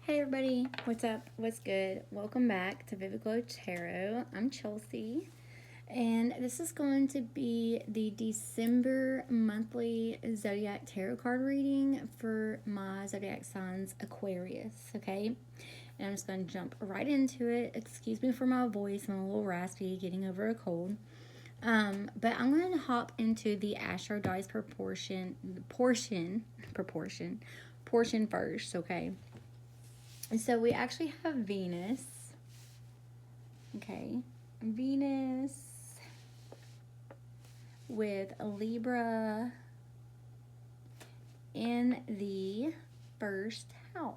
Hey everybody, what's up? What's good? Welcome back to Vividglowtarot. I'm Chelsea, and this is going to be the December monthly Zodiac tarot card reading for my Zodiac signs Aquarius, okay? And I'm just going to jump right into it. Excuse me for my voice, I'm a little raspy, getting over a cold. But I'm going to hop into the Astro Dice portion first, okay? So we actually have Venus. Okay. Venus with Libra in the first house.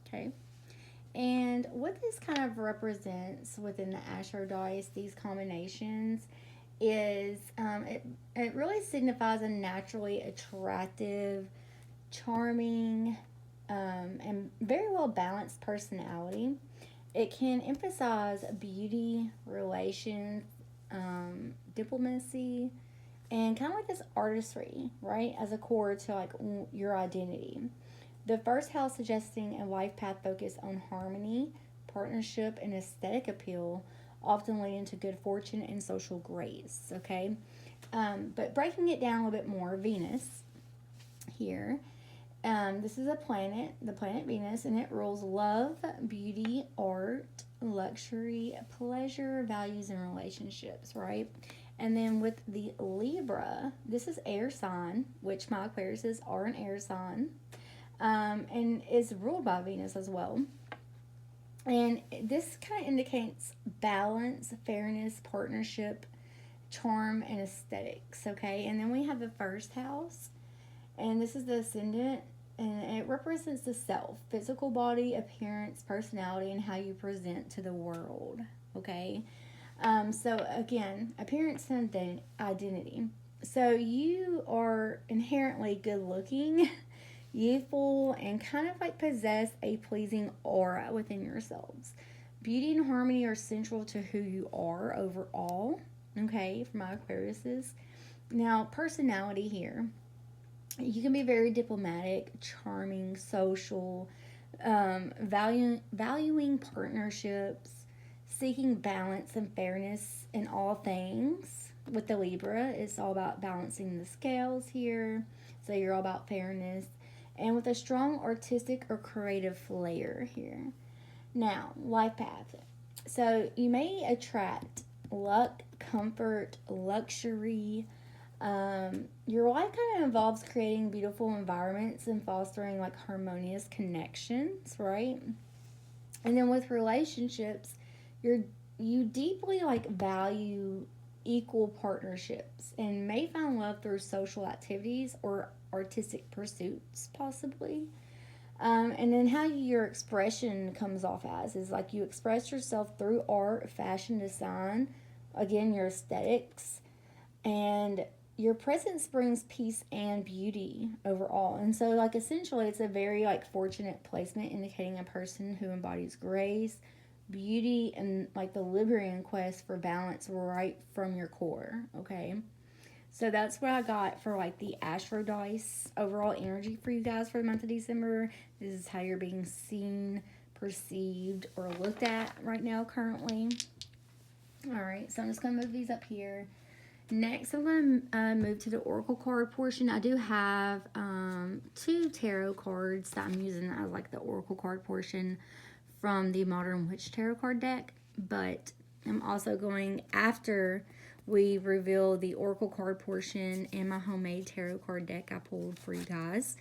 Okay. And what this kind of represents within the Astro Dice, these combinations, is it really signifies a naturally attractive, charming, and very well balanced personality. It can emphasize beauty, relations, diplomacy, and kind of like this artistry, right, as a core to like your identity. The first house suggesting a life path focused on harmony, partnership, and aesthetic appeal, often leading to good fortune and social grace. Okay, but breaking it down a little bit more, Venus here. This is a planet, the planet Venus, and it rules love, beauty, art, luxury, pleasure, values, and relationships, right? And then with the Libra, this is air sign, which my Aquariuses are an air sign, and is ruled by Venus as well. And this kind of indicates balance, fairness, partnership, charm, and aesthetics, okay? And then we have the first house, and this is the ascendant, and it represents the self, physical body, appearance, personality, and how you present to the world, okay? So again, appearance and identity. So you are inherently good looking, youthful, and kind of like possess a pleasing aura within yourselves. Beauty and harmony are central to who you are overall, okay, for my Aquariuses. Now, personality here. You can be very diplomatic, charming, social, valuing partnerships, seeking balance and fairness in all things. With the Libra, it's all about balancing the scales here. So you're all about fairness. And with a strong artistic or creative flair here. Now, life path. So you may attract luck, comfort, luxury. Your life kind of involves creating beautiful environments and fostering like harmonious connections, right? And then with relationships, you deeply like value equal partnerships and may find love through social activities or artistic pursuits, possibly. And then how your expression comes off as is like you express yourself through art, fashion, design, again, your aesthetics, and your presence brings peace and beauty overall. And so like essentially it's a very like fortunate placement indicating a person who embodies grace, beauty, and like the liberating quest for balance right from your core, okay? So that's what I got for like the Astro Dice overall energy for you guys for the month of December. This is how you're being seen, perceived, or looked at right now currently. Alright, so I'm just going to move these up here. Next, I'm going to move to the Oracle card portion. I do have 2 tarot cards that I'm using as like the Oracle card portion from the Modern Witch tarot card deck. But I'm also going, after we reveal the Oracle card portion and my homemade tarot card deck I pulled for you guys,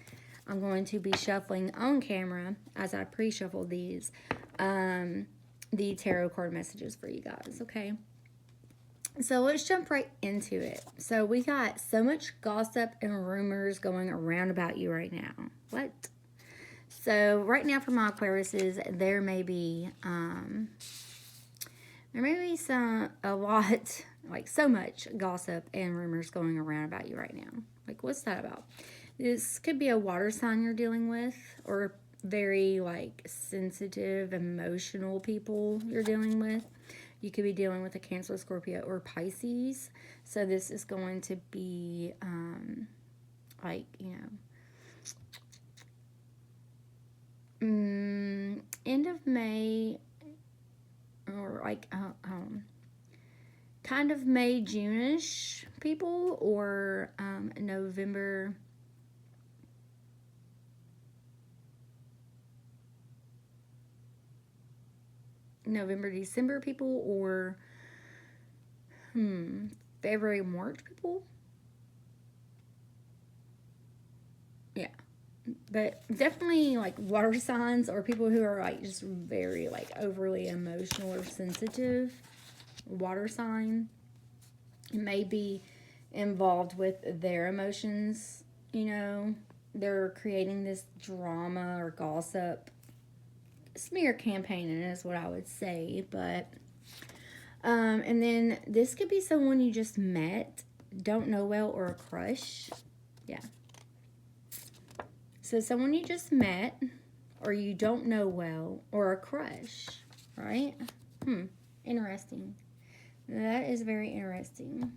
I'm going to be shuffling on camera as I pre-shuffle these, the tarot card messages for you guys, okay? So let's jump right into it. So we got so much gossip and rumors going around about you right now. What? So right now for my Aquariuses, there may be a lot, like so much gossip and rumors going around about you right now. Like what's that about? This could be a water sign you're dealing with, or very like sensitive, emotional people you're dealing with. You could be dealing with a Cancer, Scorpio, or Pisces. So this is going to be like, you know, of May, or like kind of May, June-ish people, or November, December people, or February, March people. Yeah. But definitely like water signs, or people who are like just very like overly emotional or sensitive. Water sign may be involved with their emotions. They're creating this drama or gossip, smear campaigning is what I would say. But and then this could be someone you just met, don't know well, or a crush. Yeah. So someone you just met, or you don't know well, or a crush, right? Interesting. That is very interesting.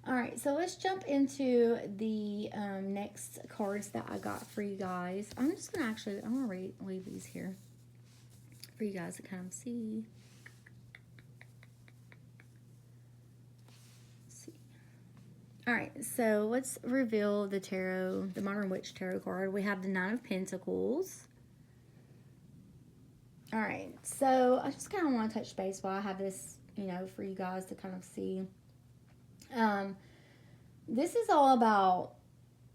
All right, so let's jump into the next cards that I got for you guys. I'm going to leave these here for you guys to kind of see. All right, so let's reveal the tarot, the Modern Witch Tarot card. We have the Nine of Pentacles. All right, so I just kind of want to touch base while I have this, for you guys to kind of see. This is all about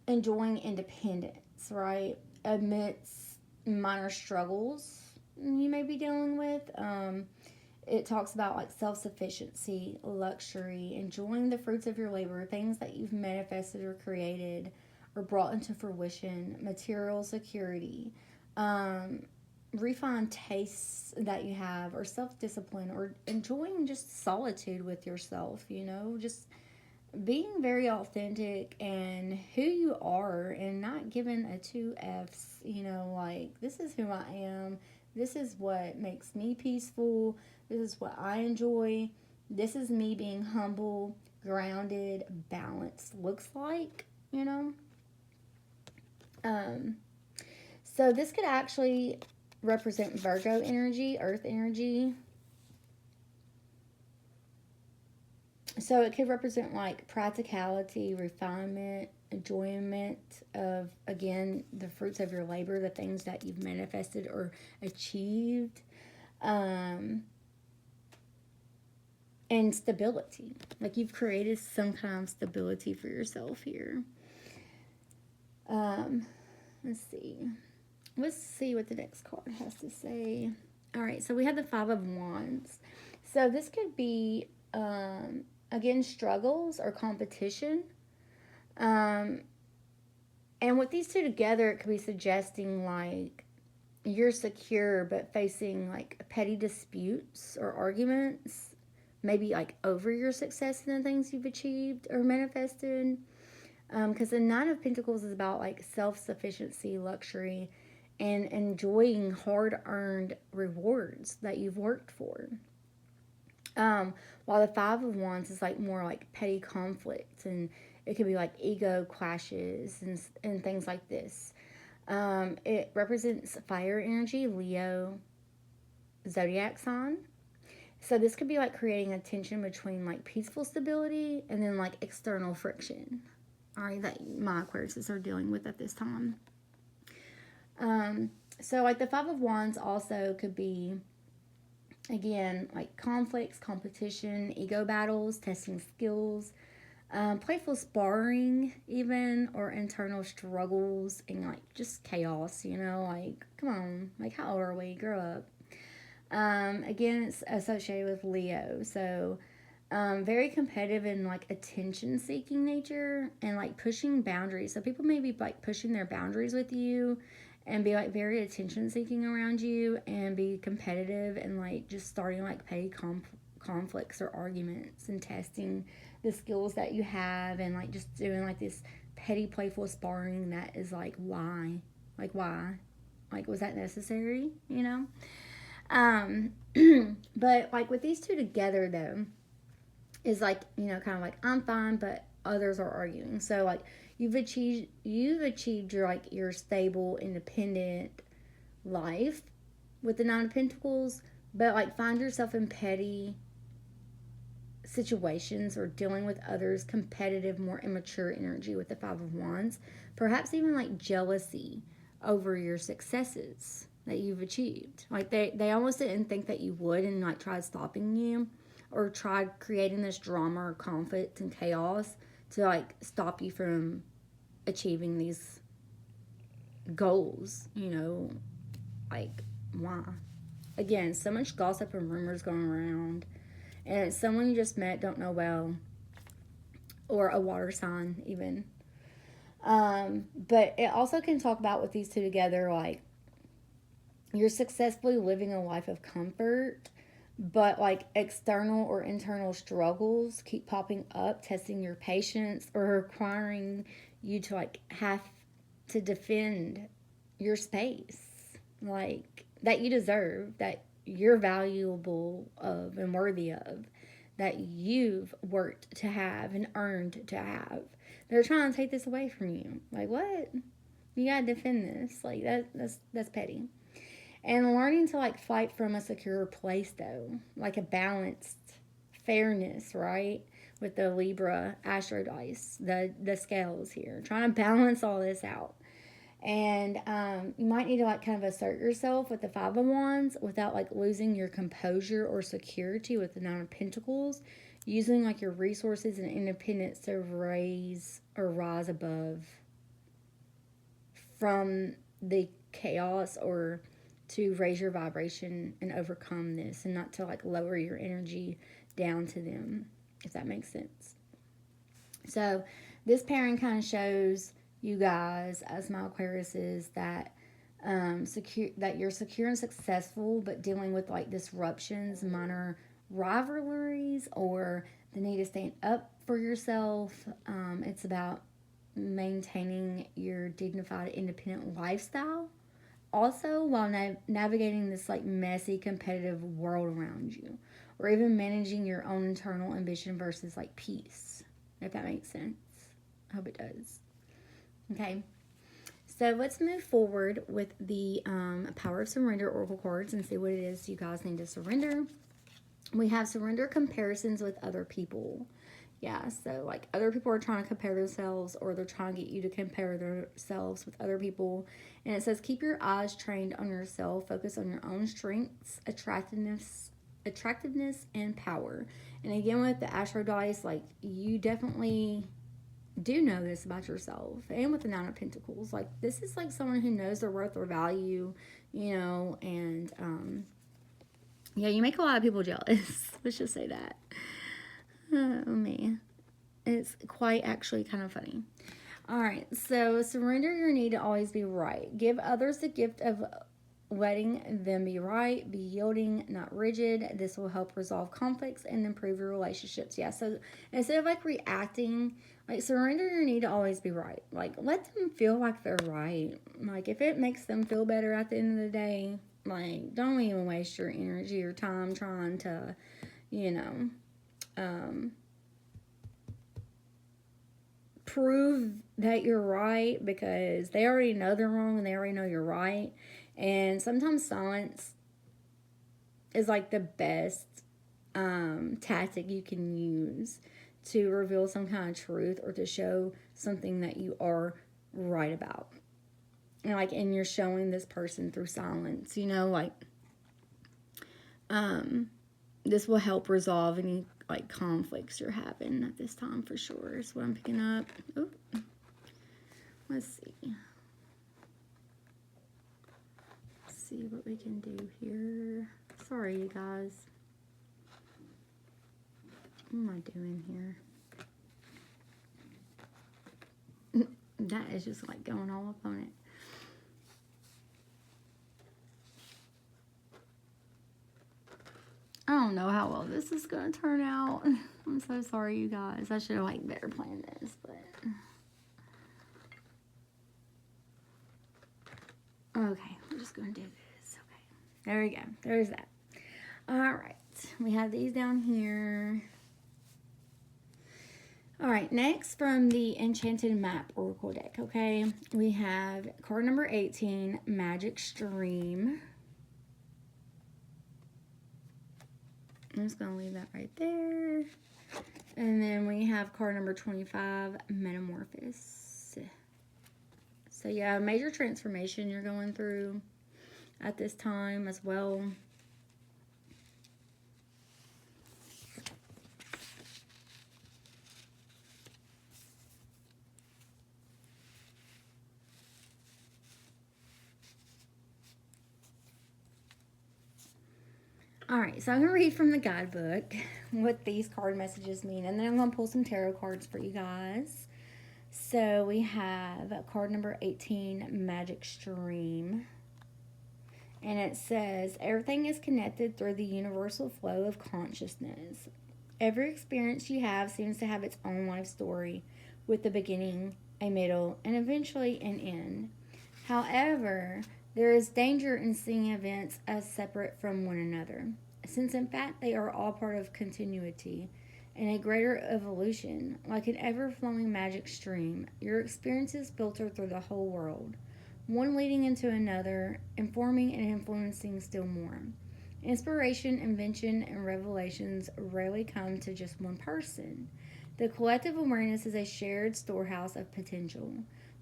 enjoying independence, right? Amidst minor struggles you may be dealing with. It talks about like self-sufficiency, luxury, enjoying the fruits of your labor, things that you've manifested or created or brought into fruition, material security, refined tastes that you have, or self-discipline, or enjoying just solitude with yourself, just being very authentic and who you are, and not giving a two F's, like, this is who I am, this is what makes me peaceful, this is what I enjoy, this is me being humble, grounded, balanced looks like, So this could actually represent Virgo energy, earth energy. So it could represent like practicality, refinement, enjoyment of, again, the fruits of your labor, the things that you've manifested or achieved, and stability. Like you've created some kind of stability for yourself here. Let's see what the next card has to say. All right, so we have the Five of Wands. So this could be, again, struggles or competition. And with these two together, it could be suggesting like you're secure but facing like petty disputes or arguments, maybe like over your success and the things you've achieved or manifested. Because the Nine of Pentacles is about like self-sufficiency, luxury, and enjoying hard-earned rewards that you've worked for. While the Five of Wands is like more like petty conflicts, and it could be like ego clashes and things like this. It represents fire energy, Leo, Zodiac sign. So this could be like creating a tension between like peaceful stability and then like external friction. All right, that my Aquariuses are dealing with at this time. So like the Five of Wands also could be, again, like conflicts, competition, ego battles, testing skills, playful sparring even, or internal struggles and like just chaos, like, come on, like how old are we? Grow up. Again, it's associated with Leo, so very competitive and like attention seeking nature, and like pushing boundaries. So people may be like pushing their boundaries with you and be like very attention seeking around you, and be competitive and like just starting like petty conflicts or arguments, and testing the skills that you have, and like just doing like this petty playful sparring that is like, why, was that necessary, but like with these two together though, is like, kind of like, I'm fine, but others are arguing. So like you've achieved your like your stable, independent life, with the Nine of Pentacles, but like find yourself in petty situations or dealing with others, competitive, more immature energy with the Five of Wands. Perhaps even like jealousy over your successes that you've achieved. Like they almost didn't think that you would, and like tried stopping you or tried creating this drama or conflict and chaos to like stop you from achieving these goals, you know, like why? Again, so much gossip and rumors going around, and it's someone you just met, don't know well, or a water sign even. But it also can talk about with these two together, like you're successfully living a life of comfort, but like external or internal struggles keep popping up, testing your patience or requiring you to like have to defend your space, like that you deserve, that you're valuable of and worthy of, that you've worked to have and earned to have. They're trying to take this away from you. Like, what? You gotta defend this. Like that's petty. And learning to like fight from a secure place though, like a balanced fairness, right? With the Libra astro dice, the scales here, trying to balance all this out. And you might need to like kind of assert yourself with the Five of Wands without like losing your composure or security with the Nine of Pentacles, using like your resources and independence to rise above from the chaos, or to raise your vibration and overcome this, and not to like lower your energy down to them, if that makes sense. So this pairing kind of shows you guys, as my Aquariuses, that that you're secure and successful, but dealing with like disruptions, minor rivalries, or the need to stand up for yourself. It's about maintaining your dignified, independent lifestyle, also while navigating this like messy, competitive world around you, or even managing your own internal ambition versus like peace, if that makes sense. I hope it does. Okay, so let's move forward with the Power of Surrender Oracle cards and see what it is you guys need to surrender. We have surrender comparisons with other people. Yeah, so like other people are trying to compare themselves, or they're trying to get you to compare themselves with other people. And it says, keep your eyes trained on yourself. Focus on your own strengths, attractiveness, and power. And again, with the Astro Dice, like you definitely do know this about yourself. And with the Nine of Pentacles, like this is like someone who knows their worth or value, you know, and yeah, you make a lot of people jealous. Let's just say that. Oh man, it's quite actually kind of funny. All right, so surrender your need to always be right. Give others the gift of letting them be right. Be yielding, not rigid. This will help resolve conflicts and improve your relationships. Yeah, so instead of like reacting, like surrender your need to always be right. Like let them feel like they're right. Like if it makes them feel better at the end of the day, like don't even waste your energy or time trying to, you know, prove that you're right, because they already know they're wrong and they already know you're right. And sometimes silence is like the best tactic you can use to reveal some kind of truth, or to show something that you are right about. And like, and you're showing this person through silence, you know, like this will help resolve any like conflicts you're having at this time for sure, is what I'm picking up. Ooh. Let's see. Let's see what we can do here. Sorry, you guys. What am I doing here? That is just like going all up on it. I don't know how well this is going to turn out. I'm so sorry, you guys. I should have like better planned this, but okay, we're just going to do this. Okay, there we go. There's that. All right, we have these down here. All right, next from the Enchanted Map Oracle deck, okay, we have card number 18, Magic Stream. I'm just going to leave that right there. And then we have card number 25, Metamorphosis. So yeah, major transformation you're going through at this time as well. Alright, so I'm going to read from the guidebook what these card messages mean. And then I'm going to pull some tarot cards for you guys. So we have card number 18, Magic Stream. And it says, everything is connected through the universal flow of consciousness. Every experience you have seems to have its own life story, with a beginning, a middle, and eventually an end. However, there is danger in seeing events as separate from one another, since in fact they are all part of continuity and a greater evolution. Like an ever-flowing magic stream, your experiences filter through the whole world, one leading into another, informing and influencing still more. Inspiration, invention, and revelations rarely come to just one person. The collective awareness is a shared storehouse of potential.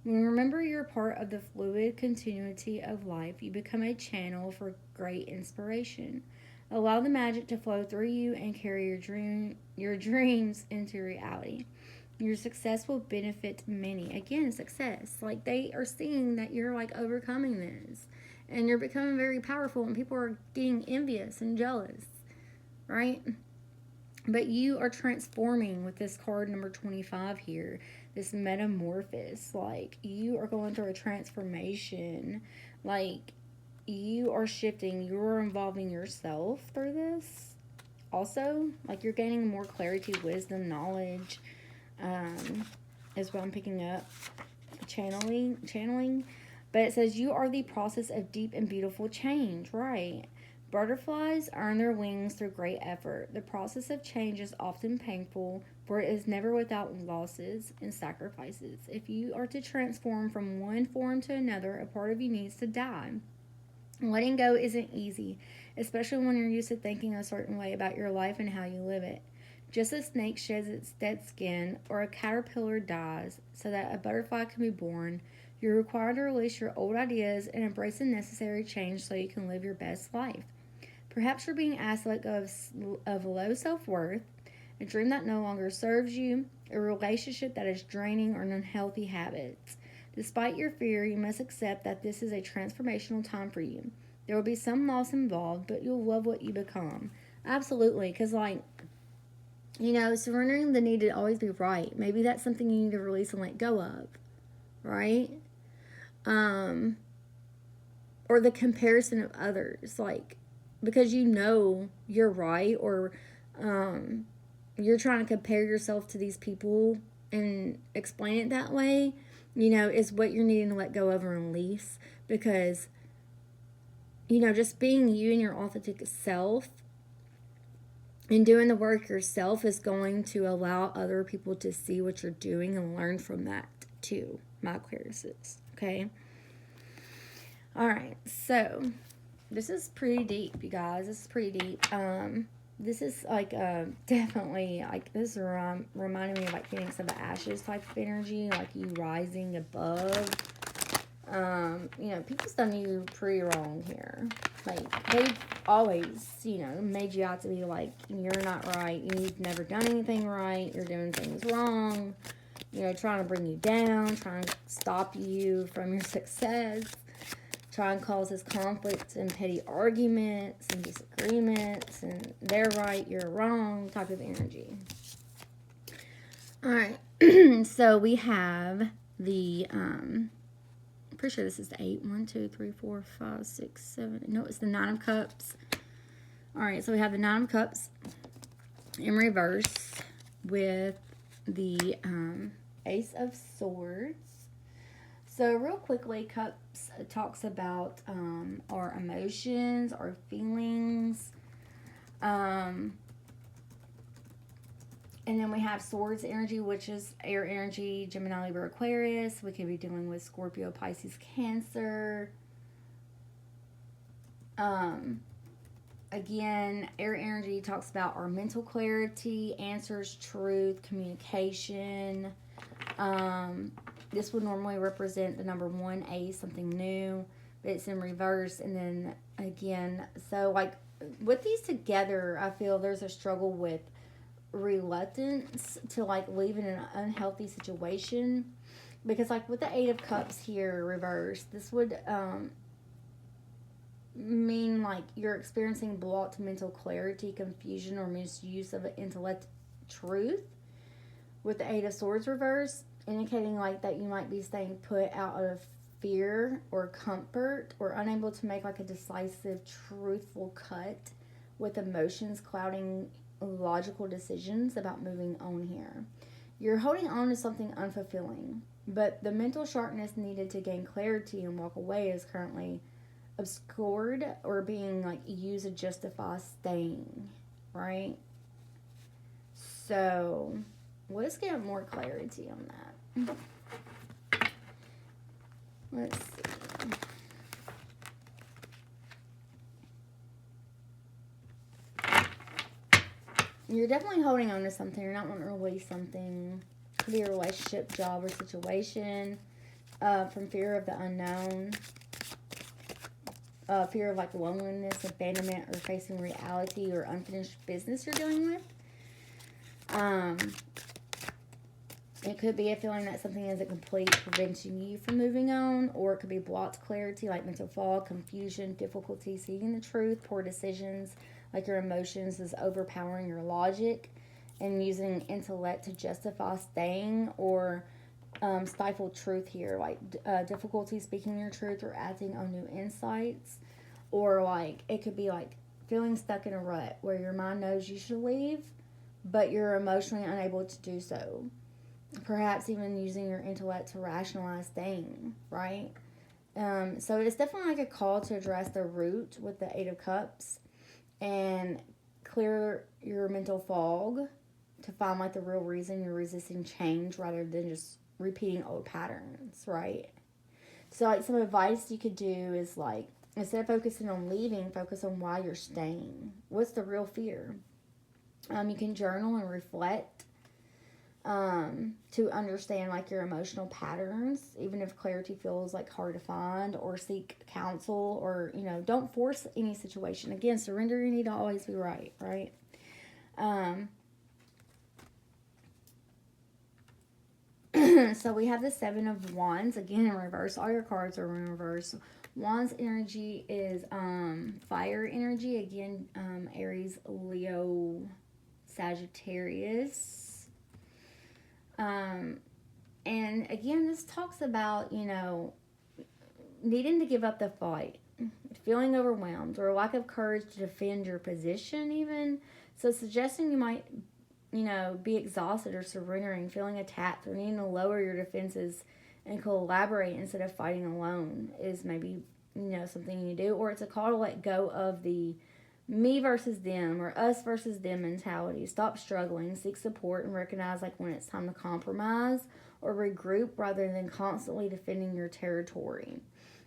When you remember you're part of the fluid continuity of life, you become a channel for great inspiration. Allow the magic to flow through you and carry your dreams into reality. Your success will benefit many. Again, success. Like, they are seeing that you're, like, overcoming this. And you're becoming very powerful, and people are getting envious and jealous. Right? But you are transforming with this card number 25 here. This metamorphosis. Like, you are going through a transformation. Like, you are shifting. You are involving yourself through this. Also, like, you're gaining more clarity, wisdom, knowledge. Is what I'm picking up. Channeling. But it says you are the process of deep and beautiful change. Right. Butterflies earn their wings through great effort. The process of change is often painful, for it is never without losses and sacrifices. If you are to transform from one form to another, a part of you needs to die. Letting go isn't easy, especially when you're used to thinking a certain way about your life and how you live it. Just as a snake sheds its dead skin, or a caterpillar dies, so that a butterfly can be born, you're required to release your old ideas and embrace the necessary change so you can live your best life. Perhaps you're being asked to let go of low self-worth, a dream that no longer serves you, a relationship that is draining, or unhealthy habits. Despite your fear, you must accept that this is a transformational time for you. There will be some loss involved, but you'll love what you become. Absolutely, because, like, you know, surrendering the need to always be right. Maybe that's something you need to release and let go of, right? Or the comparison of others, like, because you know you're right, or you're trying to compare yourself to these people and explain it that way, you know, is what you're needing to let go of and release. Because, you know, just being you and your authentic self and doing the work yourself is going to allow other people to see what you're doing and learn from that too, my Aquariuses. Okay? Alright, so this is pretty deep, you guys. This is pretty deep. This is like definitely, like, this is reminding me of like Phoenix of the Ashes type of energy, like you rising above. You know, people's done you pretty wrong here. Like, they've always, you know, made you out to be like, you're not right, you've never done anything right, you're doing things wrong, you know, trying to bring you down, trying to stop you from your success, trying to cause this conflict and petty arguments and disagreements, and they're right, you're wrong type of energy. Alright, so we have the, I'm pretty sure this is the 8. 1, 2, 3, 4, 5, 6, 7. No, it's the 9 of Cups. Alright, so we have the 9 of Cups in reverse with the Ace of Swords. So real quickly, Cups talks about our emotions, our feelings. And then we have Swords energy, which is air energy, Gemini, Libra, Aquarius. We could be dealing with Scorpio, Pisces, Cancer. Again, air energy talks about our mental clarity, answers, truth, communication. This would normally represent the number 1A, something new, but it's in reverse. And then again, so like with these together, I feel there's a struggle with reluctance to like leave in an unhealthy situation, because like with the 8 of Cups here reversed, this would mean like you're experiencing blocked mental clarity, confusion, or misuse of intellect truth. With the 8 of Swords reverse, indicating like that you might be staying put out of fear or comfort, or unable to make like a decisive, truthful cut, with emotions clouding logical decisions about moving on here. You're holding on to something unfulfilling, but the mental sharpness needed to gain clarity and walk away is currently obscured or being like used to justify staying, right? So let's get more clarity on that. Let's see. You're definitely holding on to something. You're not wanting to release something. Could be a relationship, job, or situation. From fear of the unknown. Fear of like loneliness, abandonment, or facing reality or unfinished business you're dealing with. It could be a feeling that something isn't complete, preventing you from moving on, or it could be blocked clarity, like mental fog, confusion, difficulty seeing the truth, poor decisions, like your emotions is overpowering your logic, and using intellect to justify staying, or stifled truth here, like difficulty speaking your truth or acting on new insights, or like it could be like feeling stuck in a rut where your mind knows you should leave, but you're emotionally unable to do so. Perhaps even using your intellect to rationalize staying, right? So it's definitely like a call to address the root with the 8 of Cups and clear your mental fog to find like the real reason you're resisting change rather than just repeating old patterns, right? So like some advice you could do is like, instead of focusing on leaving, focus on why you're staying. What's the real fear? You can journal and reflect to understand like your emotional patterns, even if clarity feels like hard to find, or seek counsel, or don't force any situation. Again, surrender your need to always be right. So we have the 7 of Wands again in reverse. All your cards are in reverse. Wands energy is fire energy again, Aries, Leo, Sagittarius. And again, this talks about, needing to give up the fight, feeling overwhelmed, or lack of courage to defend your position even. So suggesting you might, be exhausted or surrendering, feeling attacked, or needing to lower your defenses and collaborate instead of fighting alone is maybe, something you do. Or it's a call to let go of the me versus them or us versus them mentality. Stop struggling, seek support, and recognize like when it's time to compromise or regroup rather than constantly defending your territory.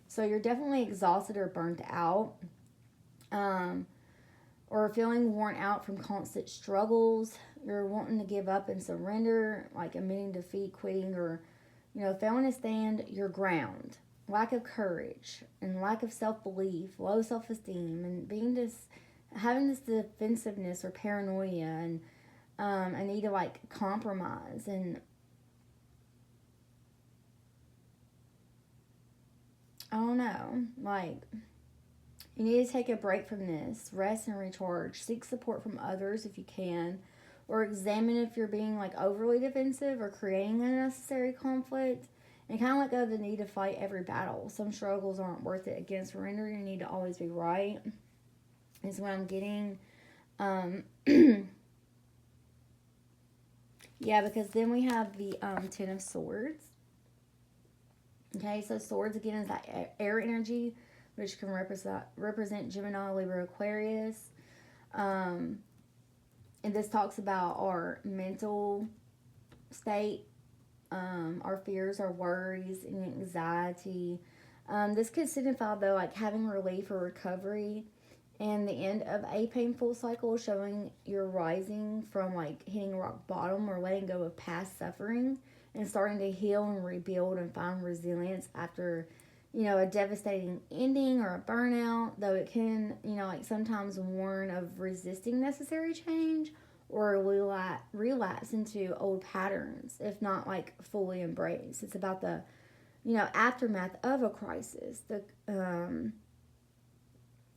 So you're definitely exhausted or burnt out, or feeling worn out from constant struggles. You're wanting to give up and surrender, like admitting defeat, quitting, or failing to stand your ground. Lack of courage and lack of self-belief, low self-esteem, and having this defensiveness or paranoia, and a need to like compromise, and I don't know, like you need to take a break from this, rest and recharge, seek support from others if you can, or examine if you're being like overly defensive or creating unnecessary conflict, and kind of let go of the need to fight every battle. Some struggles aren't worth it. Again, surrender your need to always be right is what I'm getting. Yeah, because then we have the 10 of Swords. Okay, so Swords again is that air energy, which can represent Gemini, Libra, Aquarius. And this talks about our mental state, our fears, our worries, and anxiety. This could signify, though, like having relief or recovery and the end of a painful cycle, showing you're rising from like hitting rock bottom or letting go of past suffering and starting to heal and rebuild and find resilience after, you know, a devastating ending or a burnout, though it can, you know, like sometimes warn of resisting necessary change or relapse into old patterns, if not like fully embraced. It's about the, you know, aftermath of a crisis,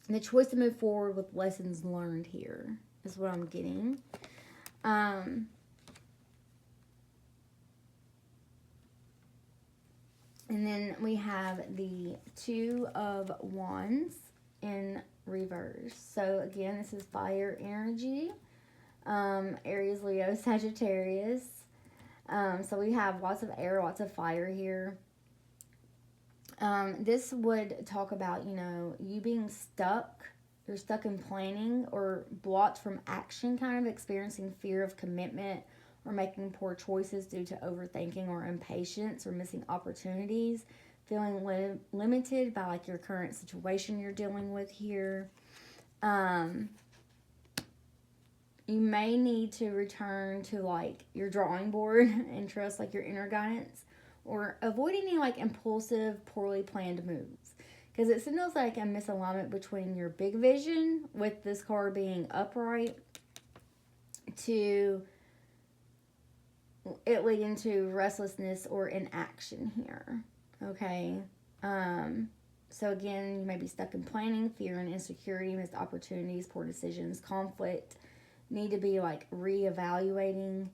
the choice to move forward with lessons learned here is what I'm getting. And then we have the Two of Wands in reverse. So again, this is fire energy. Aries, Leo, Sagittarius. So we have lots of air, lots of fire here. This would talk about, you know, you being stuck. You're stuck in planning or blocked from action, kind of experiencing fear of commitment or making poor choices due to overthinking or impatience or missing opportunities, feeling limited by like your current situation you're dealing with here. You may need to return to like your drawing board and trust like your inner guidance, or avoid any like impulsive, poorly planned moves, because it signals like a misalignment between your big vision, with this card being upright, to it leading to restlessness or inaction here. Okay. So again, you may be stuck in planning, fear and insecurity, missed opportunities, poor decisions, conflict, need to be like reevaluating,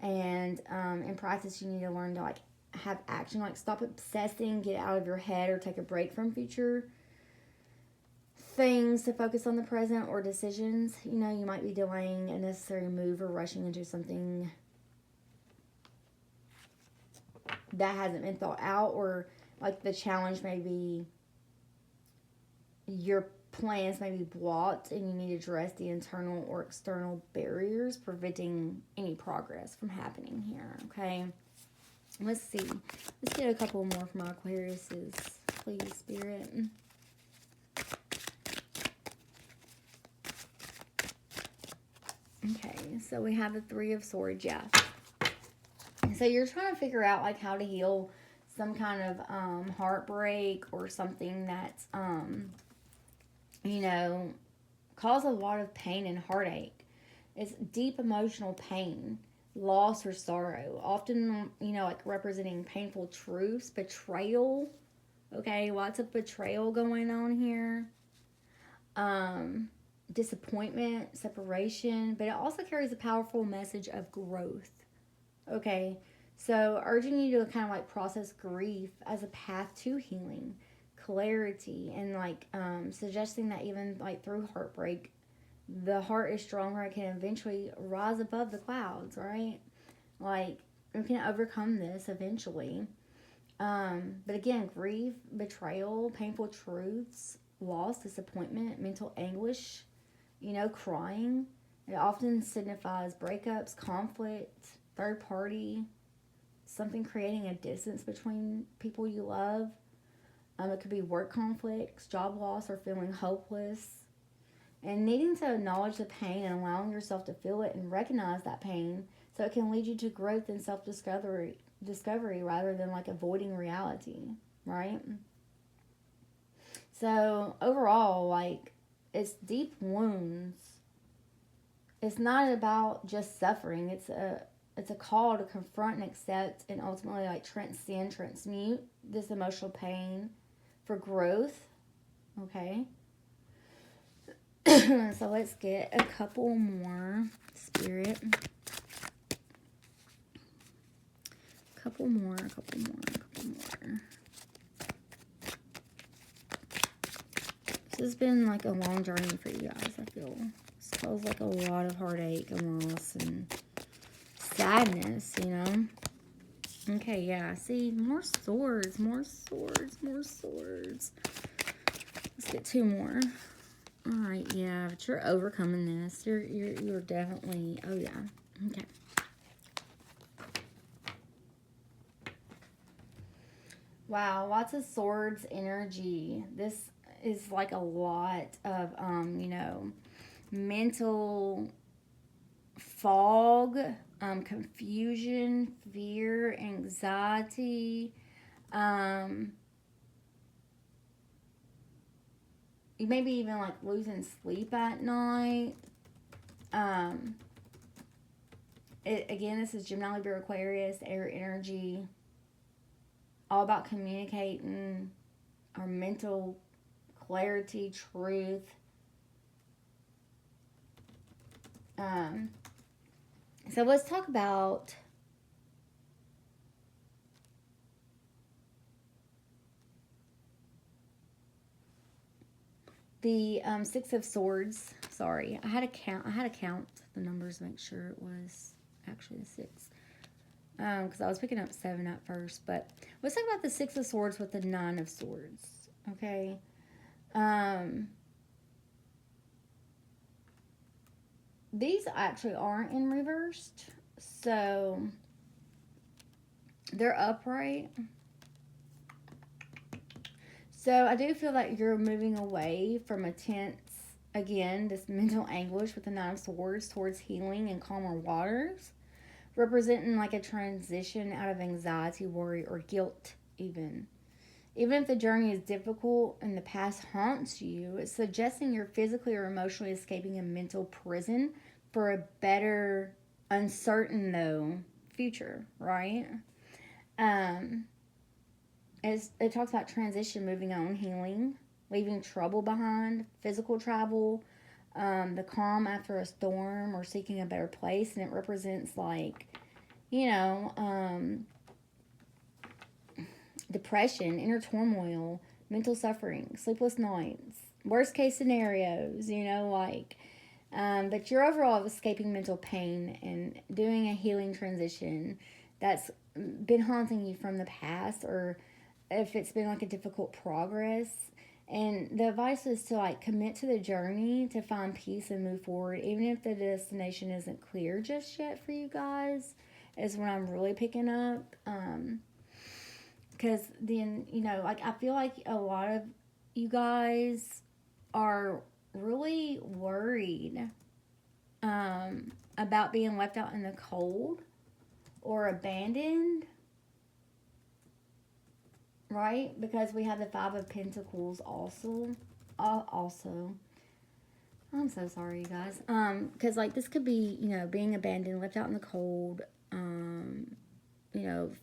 and in practice you need to learn to like have action, like stop obsessing, get out of your head, or take a break from future things to focus on the present or decisions. You know, you might be delaying a necessary move or rushing into something that hasn't been thought out, or like the challenge may be your plans may be blocked and you need to address the internal or external barriers preventing any progress from happening here. Okay, let's see. Let's get a couple more from our Aquariuses, please, Spirit. Okay, so we have the Three of Swords, yeah. So you're trying to figure out like how to heal some kind of heartbreak or something that's you know, cause a lot of pain and heartache. It's deep emotional pain, loss or sorrow, often, you know, like representing painful truths, betrayal. Okay, lots of betrayal going on here. Disappointment, separation, but it also carries a powerful message of growth. Okay, so urging you to kind of like process grief as a path to healing, clarity, and like suggesting that even like through heartbreak, the heart is stronger and can eventually rise above the clouds, right? Like we can overcome this eventually. But again, grief, betrayal, painful truths, loss, disappointment, mental anguish, you know, crying. It often signifies breakups, conflict, third party, something creating a distance between people you love. It could be work conflicts, job loss, or feeling hopeless. And needing to acknowledge the pain and allowing yourself to feel it and recognize that pain so it can lead you to growth and self-discovery rather than like avoiding reality, right? So overall, like, it's deep wounds. It's not about just suffering. It's a call to confront and accept and ultimately like transmute this emotional pain for growth. Okay. So let's get a couple more, Spirit. Couple more. This has been like a long journey for you guys, I feel. This feels like a lot of heartache and loss and sadness, you know? Okay, yeah, see, more swords. Let's get two more. All right, yeah, but you're overcoming this. You're definitely, oh yeah, okay. Wow, lots of swords energy. This is like a lot of, mental fog, confusion, fear, anxiety. You maybe even like losing sleep at night. Again, this is Gemini, Libra, Aquarius, air energy. All about communicating our mental clarity, truth. So let's talk about the Six of Swords. Sorry, I had to count the numbers to make sure it was actually the 6. Because I was picking up 7 at first. But let's talk about the Six of Swords with the 9 of Swords. Okay. These actually aren't in reversed. So they're upright. So I do feel like you're moving away from a tense, again, this mental anguish with the 9 of Swords towards healing and calmer waters, representing like a transition out of anxiety, worry, or guilt even. Even if the journey is difficult and the past haunts you, it's suggesting you're physically or emotionally escaping a mental prison for a better, uncertain though, future, right? It talks about transition, moving on, healing, leaving trouble behind, physical travel, the calm after a storm, or seeking a better place. And it represents like, depression, inner turmoil, mental suffering, sleepless nights, worst case scenarios, but you're overall escaping mental pain and doing a healing transition that's been haunting you from the past, or if it's been like a difficult progress. And the advice is to like commit to the journey to find peace and move forward, even if the destination isn't clear just yet for you guys, is what I'm really picking up. Because then, I feel like a lot of you guys are really worried about being left out in the cold or abandoned, right? Because we have the 5 of Pentacles also. I'm so sorry, you guys. Because, this could be, being abandoned, left out in the cold,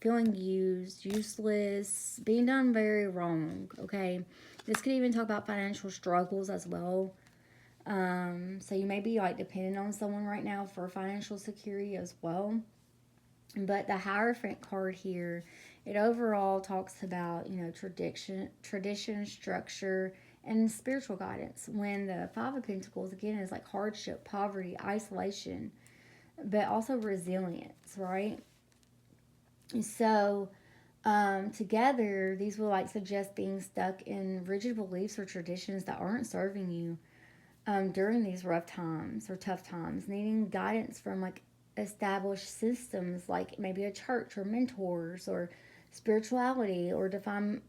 feeling used, useless, being done very wrong, okay? This could even talk about financial struggles as well. So you may be, dependent on someone right now for financial security as well. But the Hierophant card here, it overall talks about, tradition, structure, and spiritual guidance. When the 5 of Pentacles, again, is hardship, poverty, isolation, but also resilience, right? So, together, these will suggest being stuck in rigid beliefs or traditions that aren't serving you during these rough times or tough times, needing guidance from established systems like maybe a church or mentors or spirituality, or to find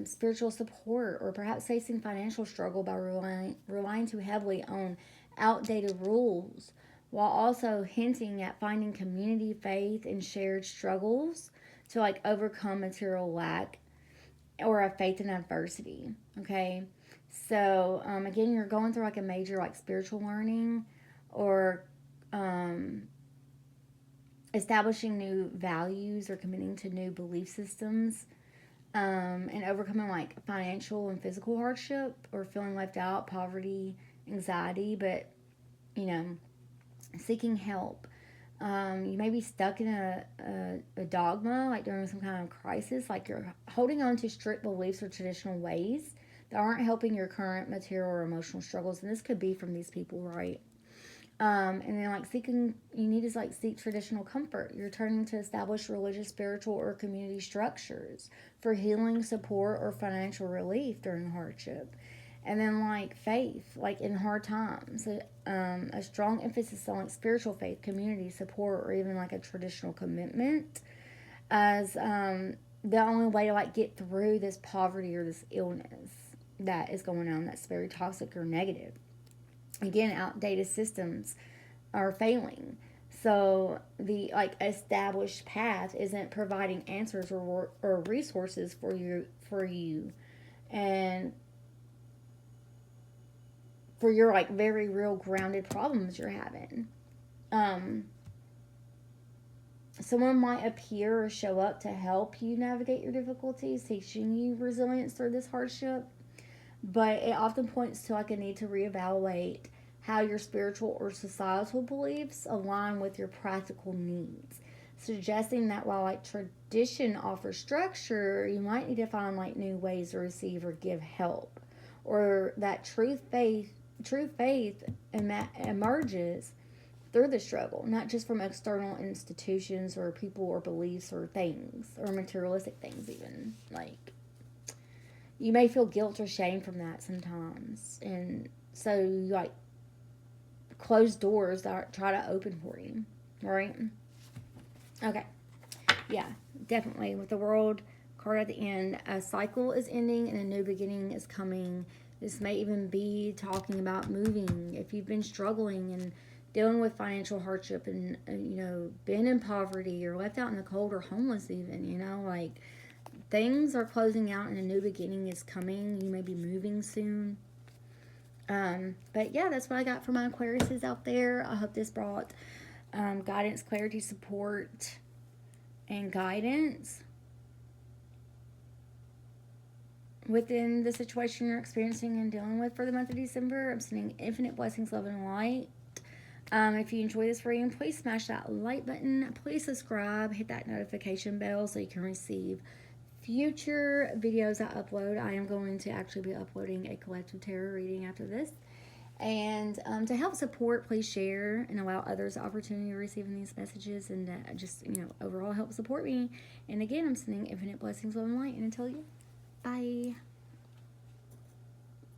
spiritual support, or perhaps facing financial struggle by relying too heavily on outdated rules, while also hinting at finding community, faith, and shared struggles to overcome material lack or a faith in adversity. Okay, so again, you're going through a major spiritual learning, or establishing new values, or committing to new belief systems, and overcoming financial and physical hardship, or feeling left out, poverty, anxiety, but seeking help. You may be stuck in a dogma, during some kind of crisis, you're holding on to strict beliefs or traditional ways that aren't helping your current material or emotional struggles. And this could be from these people, right? And then you need to seek traditional comfort. You're turning to establish religious, spiritual, or community structures for healing, support, or financial relief during hardship. And then faith, in hard times, a strong emphasis on spiritual faith, community support, or even a traditional commitment as the only way to get through this poverty or this illness. that is going on that's very toxic or negative. Again, outdated systems are failing. So the like established path isn't providing answers or resources for you and for your like very real grounded problems you're having. Someone might appear or show up to help you navigate your difficulties, teaching you resilience through this hardship, but it often points to like a need to reevaluate how your spiritual or societal beliefs align with your practical needs, suggesting that while like tradition offers structure, you might need to find like new ways to receive or give help, or that true faith emerges through the struggle, not just from external institutions or people or beliefs or things or materialistic things. Even like you may feel guilt or shame from that sometimes, and so you like close doors that try to open for you, right? Okay, yeah, definitely. With the World card at the end, a cycle is ending and a new beginning is coming. This may even be talking about moving if you've been struggling and dealing with financial hardship and been in poverty or left out in the cold or homeless even, like things are closing out and a new beginning is coming. You may be moving soon. But yeah, that's what I got for my Aquariuses out there. I hope this brought guidance, clarity, support, and guidance within the situation you're experiencing and dealing with for the month of December. I'm sending infinite blessings, love, and light. If you enjoy this reading, please smash that like button. Please subscribe. Hit that notification bell so you can receive future videos I upload. I am going to actually be uploading a collective tarot reading after this. And to help support, please share and allow others the opportunity of receiving these messages and just, overall help support me. And again, I'm sending infinite blessings, love, and light. And until you, bye.